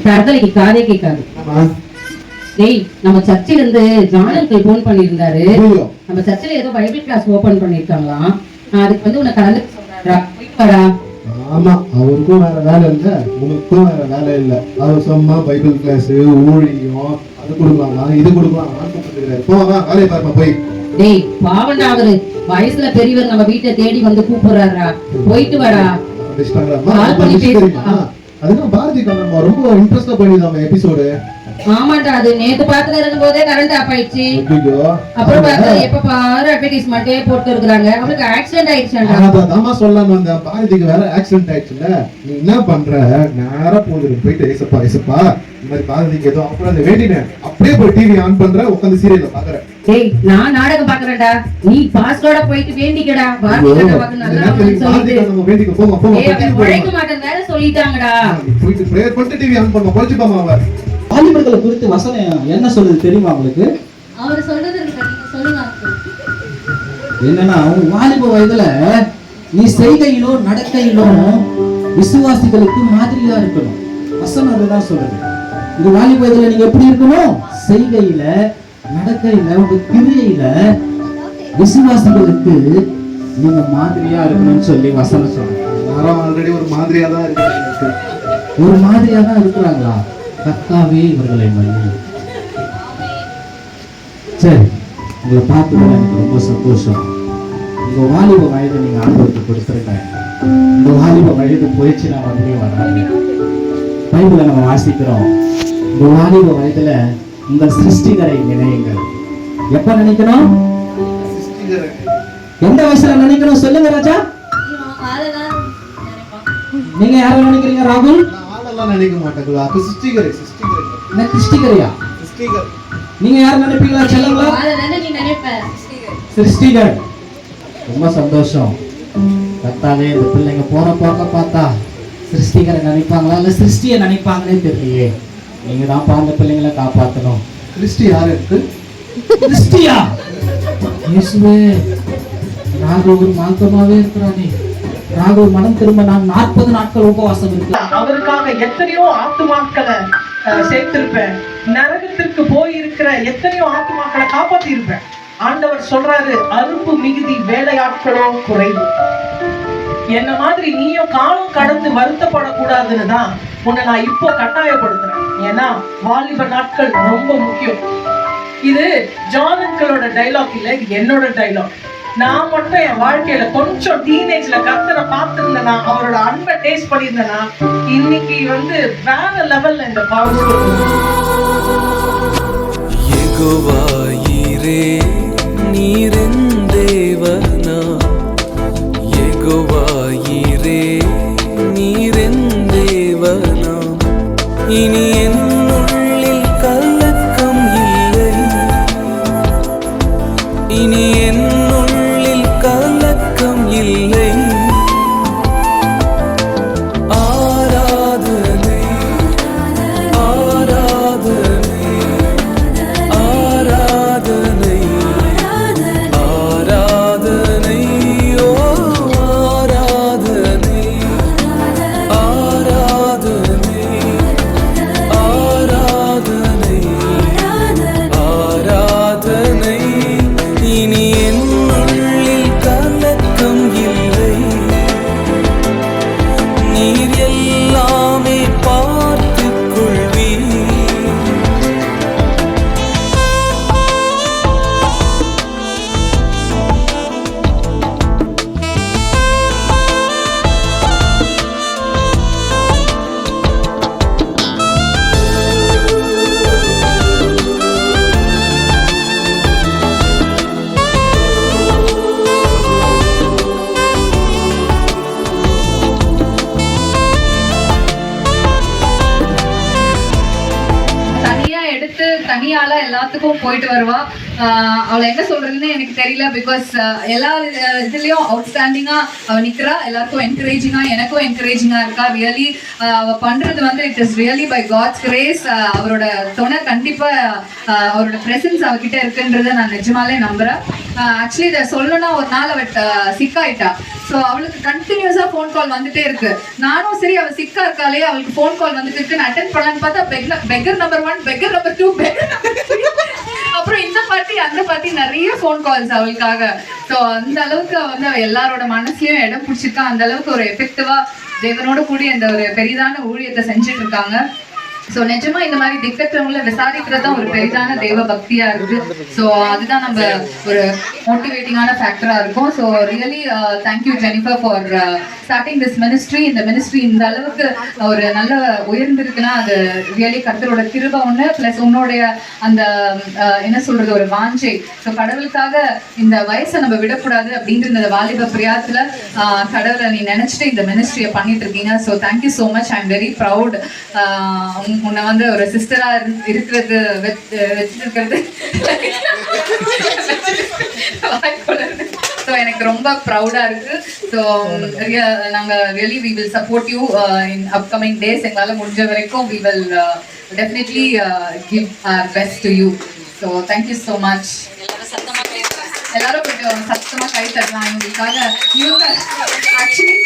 தரதலைக்கு காதே கேட்காது. டேய், நம்ம சர்ச்சில இருந்து ஜானல் போன் பண்ணியிருந்தாரு. நம்ம சர்ச்சில் ஏதோ பைபிள் கிளாஸ் ஓபன் பண்ணிருக்காங்களாம். அதுக்கு வந்து உன்னை கலந்து சொல்றாரா? ஆமா, அவருக்கும் வேற வேலை இல்ல, உனக்கும் வேற வேலை இல்ல. அவர் சும்மா பைபிள் கிளாஸ் ஊழியம் அது கொடுக்கலாம் இது கொடுக்கலாம் போவா வேலையை பாருமா போய். டேய் பாவண்டா, அவரு வயசுல பெரியவர் நம்ம வீட்டை தேடி வந்து கூப்பிடுறாரா, போயிட்டு வாடா. அதுதான் பாரதி கண்ணம்மா ரொம்ப இன்ட்ரெஸ்டா பண்ணிருந்தாங்க எபிசோடு. ஆமாண்டா, அது நேத்து பாத்துல இருக்கும் போதே கரண்ட் ஆஃப் ஆயிடுச்சு. அப்புறம் பார்த்தா எப்ப பாரு அட்வர்டைஸ்மெண்டே போட்டு இருக்காங்க. அவருக்கு ஆக்சிடென்ட் ஆயிடுச்சாண்டா. அதாமா சொல்லலாம்னு வந்தேன். பாரதிக்கு வேற ஆக்சிடென்ட் ஆயிடுச்சுல, நீ என்ன பண்ற, நேரா போயிட்டு ஏசப்பா ஏசப்பா இந்த மாதிரி பாரதிக்கு ஏதோ அப்புறம் வேண்டினேன், அப்படியே போய் டிவி ஆன் பண்ற, உட்காந்து சீரியல்ல பாக்குறேன். டேய், நான் நாடகம் பாக்குறேன்டா, நீ பாஸ்டரோட போயிட்டு வேண்டிக்கடா. பாரதிக்கு பாக்க நல்லா சொல்லிட்டு நம்ம வேண்டிக்க போங்க போங்க. ஏய், உழைக்க மாட்டேன் வேற சொல்லிட்டாங்கடா. போயிட்டு பிரேயர் பண்ணிட்டு டிவி ஆன் பண்ண போச்சுப்பாமா. அவ வாலிபர்களை குறித்து வசனம் என்ன சொல்லுது தெரியுமா உங்களுக்கு? அவர் சொல்றது சொல்லுங்க. என்னன்னா, வாலிப வயதுல நீ செய்கையிலோ நடக்கையிலோ விசுவாசிகளுக்கு மாதிரியா இருக்கணும். வசனம் அதுதான் சொல்றது. இந்த வாலிப வயதுல நீங்க எப்படி இருக்கணும்? செய்கையில நடக்கையில உங்க கிரியையில விசுவாசிகளுக்கு நீங்க மாதிரியா இருக்கணும்னு சொல்லி வசனம் சொல்றேன். யாரும் ஆல்ரெடி ஒரு மாதிரியா தான் இருக்கு. ஒரு மாதிரியா தான் இருக்கிறாங்களா? கர்த்தாவே இவர்களை மன்னி. சரி, உங்களை பார்த்து எனக்கு ரொம்ப சந்தோஷம். உங்க வாலிப வயது நீங்க ஆண்டவருக்கு கொடுத்துருங்க. இந்த வாலிப வயது போயிடுச்சு, நான் மறுபடியும் வராது. பைபிளை நம்ம வாசிக்கிறோம். இந்த வாலிப வயதுல உங்கள் சிருஷ்டிகரை நினையுங்கள். எப்ப நினைக்கணும்? எந்த வயசுல நினைக்கணும் சொல்லுங்க ராஜா. நீங்க யார நினைக்கிறீங்க ராகுல்? நினைக்க மாட்டேங்குது. அப்ப சிருஷ்டிகரை சிருஷ்டிகரையா? நீங்க யார நினைப்பீங்களா சொல்லுங்களா? நீ நினைப்ப சிருஷ்டிகர். ரொம்ப சந்தோஷம். கர்த்தாவே, இந்த பிள்ளைங்க போற போக்க பார்த்தா சிருஷ்டிகரை நினைப்பாங்களா இல்ல சிருஷ்டியை நினைப்பாங்கன்னே தெரியலையே. நீங்க தான் அந்த பிள்ளைங்களை காப்பாற்றணும். சிருஷ்டி யாரு இருக்கு? சிருஷ்டியா? இயேசுவே, ராகு மார்க்கமாவே இருக்கிறானே. ராகு மனம் திரும்ப நான் 40 நாட்கள் உபவாசம் இருக்கு. அவருக்காக எத்தனையோ ஆத்துமாக்களை சேர்த்திருப்பேன். நரகத்திற்கு போயிருக்கிற எத்தனையோ ஆத்துமாக்களை காப்பாத்தி இருப்பேன். ஆண்டவர் சொல்றாரு, அறுப்பு மிகுதி வேலையாட்களோ குறைவு. என்ன மாதிரி நீயும் காலம் கடந்து வருத்தப்படக்கூடாதுன்னு தான் உன்னை நான் இப்போ கட்டாயப்படுத்துறேன். ஏன்னா வாலிப நாட்கள் ரொம்ப முக்கியம். இது ஜான் அங்கிளோட டைலாக் இல்ல, இது என்னோட டைலாக். நான் மட்டும் என் வாழ்க்கையில கொஞ்சம் டீனேஜ்ல கர்த்தரை பார்த்திருந்தேனா, அவரோட அன்பை டேஸ்ட் பண்ணியிருந்தேனா, இன்னைக்கு வந்து வேற லெவல்ல இந்த பாவம். யெகோவா ஈரே நீரின் தேவனா, யெகோவா ஈரே நீரின் தேவனா, இனி என் உள்ளில் கலக்கம் இல்லை, இனி என் உள்ளில் கலக்கம் இல்லை. ஆராதனை ஆராதனை ஆராதனை ஆராதனை ஓ ஆராதனை ஆராதனை ஆராதனை ஆராதனை, இனி என் உள்ளில் கலக்கம் இல்லை. நீர் எல்லாமே பார்த்துக் கொள்வீர். தனியால எல்லாத்துக்கும் போயிட்டு வருவா. அவளை என்ன சொல்றதுன்னு எனக்கு தெரியல. பிகாஸ் எல்லா இதுலயும் அவுட்ஸ்டாண்டிங்கா அவ நிக்கிறா. எல்லாருக்கும் என்கரேஜிங்கா, எனக்கும் என்கரேஜிங்கா இருக்கா. ரியலி அவ பண்றது வந்து it is really by God's grace. அவரோட துணை கண்டிப்பா அவரோட பிரசன்ஸ் அவகிட்ட இருக்குன்றத நான் நிஜமாலே நம்புறேன். ஆக்சுவலி இதை சொல்லணும்னா ஒரு நாள் அவ சிக்காயிட்டா. ஸோ அவளுக்கு கண்டினியூஸா ஃபோன் கால் வந்துட்டே இருக்கு. நானும் சரி அவள் சிக்கா இருக்காளே, அவளுக்கு ஃபோன் கால் வந்துட்டு இருக்குன்னு அட்டென்ட் பண்ணலான்னு பார்த்தா beggar number 1, beggar number 2, beggar number 3, அப்புறம் இந்த பார்ட்டி அந்த பார்ட்டி நிறைய ஃபோன் கால்ஸ் அவளுக்காக. ஸோ அந்த அளவுக்கு வந்து அவ எல்லாரோட மனசுலயும் இடம் பிடிச்சிருக்கா. அந்த அளவுக்கு ஒரு எஃபெக்டிவா தேவனோட கூடிய இந்த ஒரு பெரிதான ஊழியத்தை செஞ்சுட்டு இருக்காங்க. ஸோ நிஜமா இந்த மாதிரி திக்கற்றவங்களை விசாரிக்கிறது தான் ஒரு பெரிதான தெய்வ பக்தியா இருக்கு. ஸோ அதுதான் நம்ம ஒரு மோட்டிவேட்டிங்கான ஃபேக்டரா இருக்கும். So really thank you Jennifer for starting this ministry. இந்த மினிஸ்ட்ரி இந்த அளவுக்கு ஒரு நல்ல உயர்ந்திருக்குன்னா அது ரியலி கர்த்தரோட கிருபை ஒன்று, பிளஸ் உன்னுடைய அந்த என்ன சொல்றது ஒரு வாஞ்சை. ஸோ கடவுளுக்காக இந்த வயசை நம்ம விடக்கூடாது அப்படிங்கிற இந்த வாலிப பிரியாத்துல கடவுளை நீ நினைச்சிட்டு இந்த மினிஸ்ட்ரியை பண்ணிட்டு இருக்கீங்க. So thank you so much. I am very proud. உன்னை வந்து ஒரு சிஸ்டரா இருக்கிறது வச்சிருக்கிறது ஸோ எனக்கு ரொம்ப ப்ரௌடா இருக்கு. ஸோ நாங்க really we will support you in upcoming days. எங்களால் முடிஞ்ச வரைக்கும் we will definitely give our best to you. So thank you so much. எல்லாரும் கொஞ்சம் சத்தமா கை தரலாம் இவங்களுக்காக. இவங்க ஆக்சுவலி